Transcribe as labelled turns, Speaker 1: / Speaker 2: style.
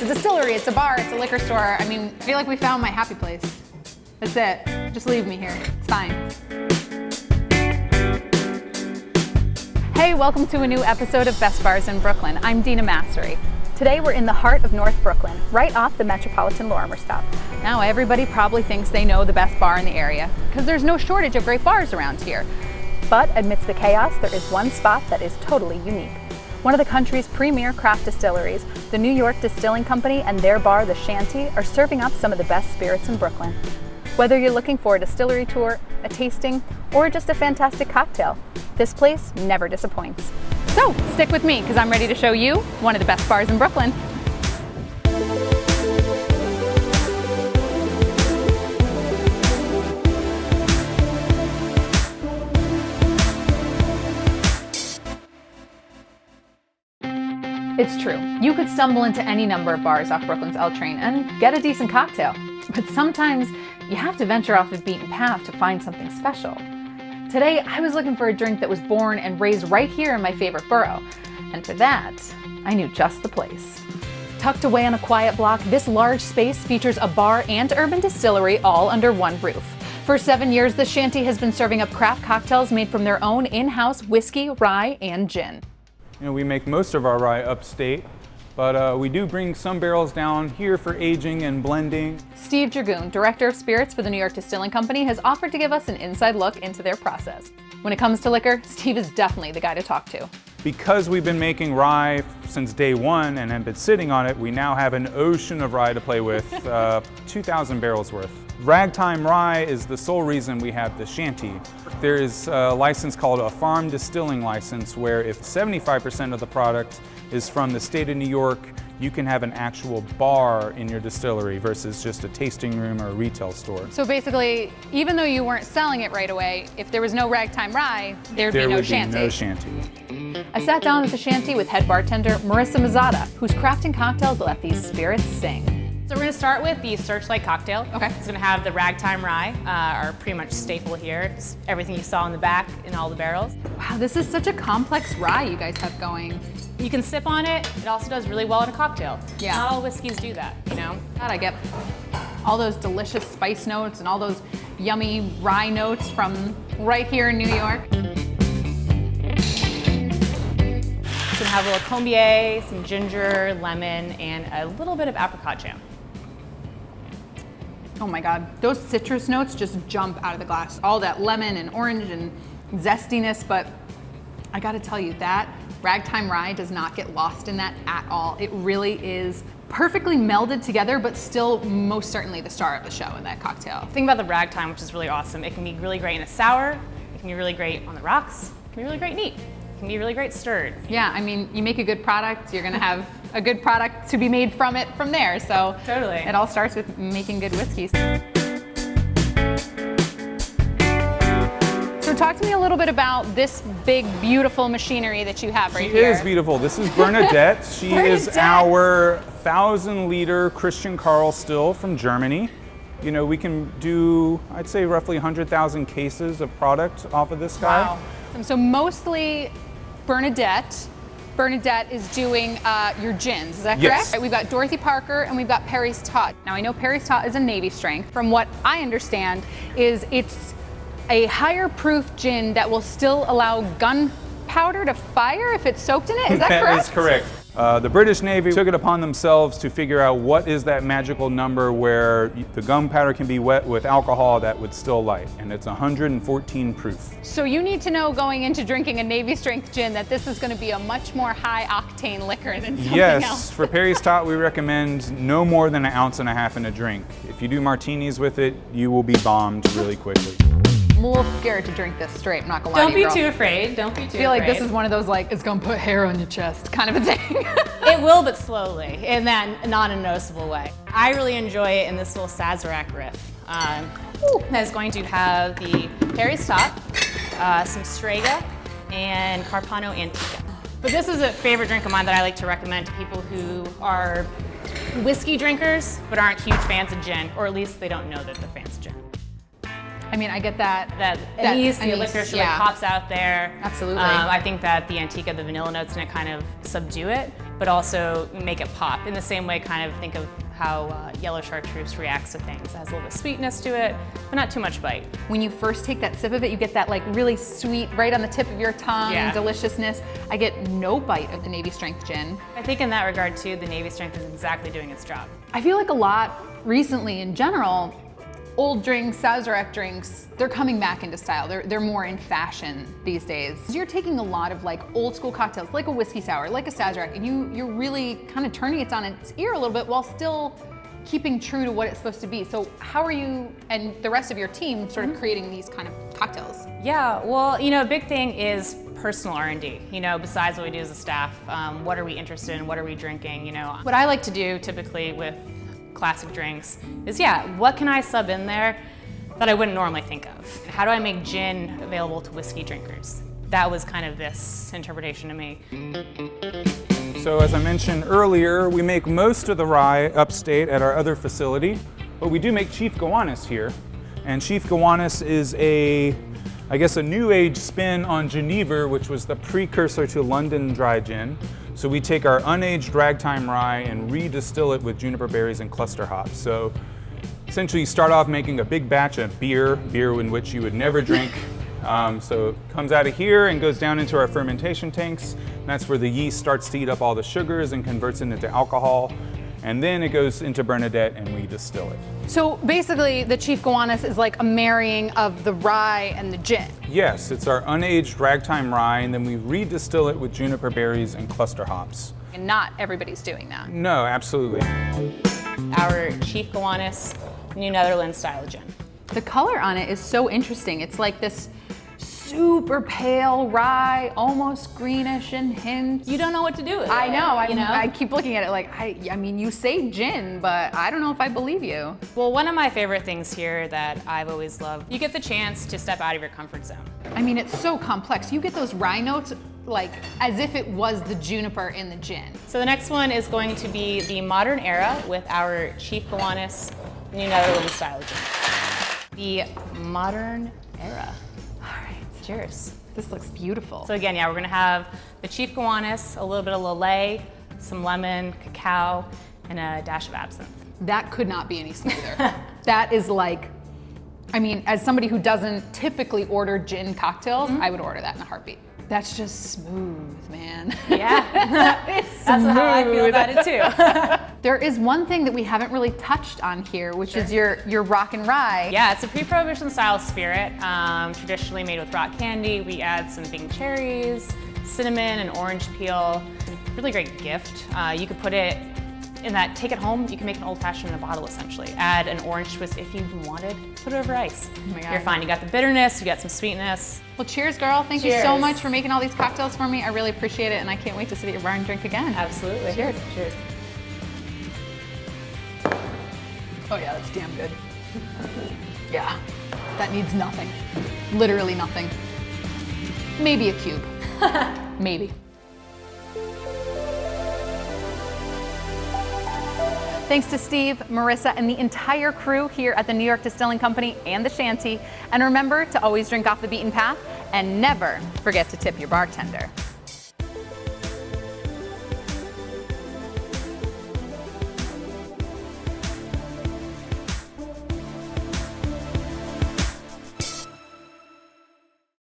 Speaker 1: a distillery, it's a bar, it's a liquor store. I mean, I feel like we found my happy place. That's it. Just leave me here. It's fine. Hey, welcome to a new episode of Best Bars in Brooklyn. I'm Dina Massery. Today we're in the heart of North Brooklyn, right off the Metropolitan Lorimer stop. Now everybody probably thinks they know the best bar in the area, because there's no shortage of great bars around here. But amidst the chaos, there is one spot that is totally unique. One of the country's premier craft distilleries, the New York Distilling Company and their bar, the Shanty, are serving up some of the best spirits in Brooklyn. Whether you're looking for a distillery tour, a tasting, or just a fantastic cocktail, this place never disappoints. So stick with me, because I'm ready to show you one of the best bars in Brooklyn. It's true, you could stumble into any number of bars off Brooklyn's L train and get a decent cocktail. But sometimes you have to venture off the beaten path to find something special. Today, I was looking for a drink that was born and raised right here in my favorite borough. And for that, I knew just the place. Tucked away on a quiet block, this large space features a bar and urban distillery all under one roof. For 7 years, the Shanty has been serving up craft cocktails made from their own in-house whiskey, rye, and gin.
Speaker 2: You know, we make most of our rye upstate, but we do bring some barrels down here for aging and blending.
Speaker 1: Steve Dragoon, Director of Spirits for the New York Distilling Company, has offered to give us an inside look into their process. When it comes to liquor, Steve is definitely the guy to talk to.
Speaker 2: Because we've been making rye since day one and have been sitting on it, we now have an ocean of rye to play with, 2,000 barrels worth. Ragtime rye is the sole reason we have the Shanty. There is a license called a farm distilling license, where if 75% of the product is from the state of New York, you can have an actual bar in your distillery versus just a tasting room or a retail store.
Speaker 1: So basically, even though you weren't selling it right away, if there was no ragtime rye, there'd be no Shanty.
Speaker 2: There would be no Shanty.
Speaker 1: I sat down at the Shanty with head bartender Marissa Mazzata, who's crafting cocktails that let these spirits sing.
Speaker 3: So we're gonna start with the Searchlight cocktail.
Speaker 1: Okay.
Speaker 3: It's gonna have the ragtime rye, our pretty much staple here. It's everything you saw in the back in all the barrels.
Speaker 1: Wow, this is such a complex rye you guys have going.
Speaker 3: You can sip on it. It also does really well in a cocktail.
Speaker 1: Yeah.
Speaker 3: Not all whiskeys do that, you know?
Speaker 1: God, I get all those delicious spice notes and all those yummy rye notes from right here in New York.
Speaker 3: It's gonna have a little combier, some ginger, lemon, and a little bit of apricot jam.
Speaker 1: Oh my God, those citrus notes just jump out of the glass. All that lemon and orange and zestiness, but I gotta tell you, that ragtime rye does not get lost in that at all. It really is perfectly melded together, but still most certainly the star of the show in that cocktail.
Speaker 3: The thing about the ragtime, which is really awesome, it can be really great in a sour, it can be really great on the rocks, it can be really great neat. It can be really great stirred.
Speaker 1: Yeah, I mean, you make a good product, you're gonna have a good product to be made from it from there. So
Speaker 3: totally.
Speaker 1: It all starts with making good whiskeys. So talk to me a little bit about this big, beautiful machinery that you have right here.
Speaker 2: She is beautiful. This is Bernadette. She is our 1,000-liter Christian Carl still from Germany. You know, we can do, I'd say, roughly 100,000 cases of product off of this guy.
Speaker 1: Wow. So mostly Bernadette. Bernadette is doing your gins, is that correct?
Speaker 2: Yes.
Speaker 1: We've got Dorothy Parker and we've got Perry's Tot. Now I know Perry's Tot is a Navy strength. From what I understand is it's a higher proof gin that will still allow gunpowder to fire if it's soaked in it, is that correct?
Speaker 2: That is correct. The British Navy took it upon themselves to figure out what is that magical number where the gunpowder can be wet with alcohol that would still light, and it's 114 proof.
Speaker 1: So you need to know going into drinking a Navy strength gin that this is going to be a much more high octane liquor than something else.
Speaker 2: Yes, for Perry's Tot we recommend no more than 1.5 ounces in a drink. If you do martinis with it, you will be bombed really quickly.
Speaker 1: I'm a little scared to drink this straight, I'm not gonna lie to you,
Speaker 3: Don't be
Speaker 1: girl.
Speaker 3: too afraid, don't be too afraid.
Speaker 1: I feel like this is one of those like, it's gonna put hair on your chest kind of a thing.
Speaker 3: It will, but slowly, in that not a noticeable way. I really enjoy it in this little Sazerac riff. That's going to have the Perry's Tot, some Strega, and Carpano Antica. But this is a favorite drink of mine that I like to recommend to people who are whiskey drinkers, but aren't huge fans of gin, or at least they don't know that they're fans of gin.
Speaker 1: I mean, I get that.
Speaker 3: That anise, the licorice really pops out there.
Speaker 1: Absolutely.
Speaker 3: I think that the Antica, the vanilla notes in it kind of subdue it. but also make it pop. In the same way, kind of think of how yellow chartreuse reacts to things. It has a little bit of sweetness to it, but not too much bite.
Speaker 1: When you first take that sip of it, you get that like really sweet, right on the tip of your tongue, deliciousness. I get no bite of the Navy Strength gin.
Speaker 3: I think in that regard too, the Navy Strength is exactly doing its job.
Speaker 1: I feel like a lot recently in general, old drinks, Sazerac drinks, they're coming back into style. They're more in fashion these days. You're taking a lot of like old school cocktails, like a whiskey sour, like a Sazerac, and you're really kind of turning it on its ear a little bit while still keeping true to what it's supposed to be. So how are you and the rest of your team sort of creating these kind of cocktails?
Speaker 3: Yeah, well, you know, a big thing is personal R&D. You know, besides what we do as a staff, what are we interested in? What are we drinking? You know, what I like to do typically with classic drinks is, what can I sub in there that I wouldn't normally think of? How do I make gin available to whiskey drinkers? That was kind of this interpretation to me.
Speaker 2: So as I mentioned earlier, we make most of the rye upstate at our other facility, but we do make Chief Gowanus here. And Chief Gowanus is a new age spin on Genever, which was the precursor to London dry gin. So we take our unaged ragtime rye and redistill it with juniper berries and cluster hops. So essentially you start off making a big batch of beer in which you would never drink. So it comes out of here and goes down into our fermentation tanks. And that's where the yeast starts to eat up all the sugars and converts it into alcohol. And then it goes into Bernadette and we distill it.
Speaker 1: So basically the Chief Gowanus is like a marrying of the rye and the gin.
Speaker 2: Yes, it's our unaged ragtime rye, and then we redistill it with juniper berries and cluster hops.
Speaker 1: And not everybody's doing that.
Speaker 2: No, absolutely.
Speaker 3: Our Chief Gowanus New Netherlands style gin.
Speaker 1: The color on it is so interesting. It's like this super pale rye, almost greenish in hint.
Speaker 3: You don't know what to do with it.
Speaker 1: I know.
Speaker 3: I
Speaker 1: I keep looking at it like, I mean, you say gin, but I don't know if I believe you.
Speaker 3: Well, one of my favorite things here that I've always loved, you get the chance to step out of your comfort zone.
Speaker 1: I mean, it's so complex. You get those rye notes like as if it was the juniper in the gin.
Speaker 3: So the next one is going to be the modern era with our Chief Gowanus New Netherlands style gin. The modern era. Cheers.
Speaker 1: This looks beautiful.
Speaker 3: So again, we're gonna have the Chief Gowanus, a little bit of Lillet, some lemon, cacao, and a dash of absinthe.
Speaker 1: That could not be any smoother. That is like, I mean, as somebody who doesn't typically order gin cocktails, I would order that in a heartbeat. That's just smooth, man.
Speaker 3: Yeah,
Speaker 1: it's
Speaker 3: that's how I feel about it too.
Speaker 1: There is one thing that we haven't really touched on here, which is your rock and rye.
Speaker 3: Yeah, it's a pre-prohibition style spirit, traditionally made with rock candy. We add some Bing cherries, cinnamon, and orange peel. Really great gift. You could put it in that, take it home, you can make an old fashioned in a bottle essentially. Add an orange twist if you wanted, put it over ice.
Speaker 1: Oh my God.
Speaker 3: You're fine, you got the bitterness, you got some sweetness.
Speaker 1: Well, cheers, girl. Thank you so much for making all these cocktails for me. I really appreciate it, and I can't wait to sit at your bar and drink again.
Speaker 3: Absolutely.
Speaker 1: Cheers.
Speaker 3: Cheers.
Speaker 1: Oh yeah, that's damn good. Yeah, that needs nothing. Literally nothing. Maybe a cube. Maybe. Thanks to Steve, Marissa, and the entire crew here at the New York Distilling Company and the Shanty. And remember to always drink off the beaten path and never forget to tip your bartender.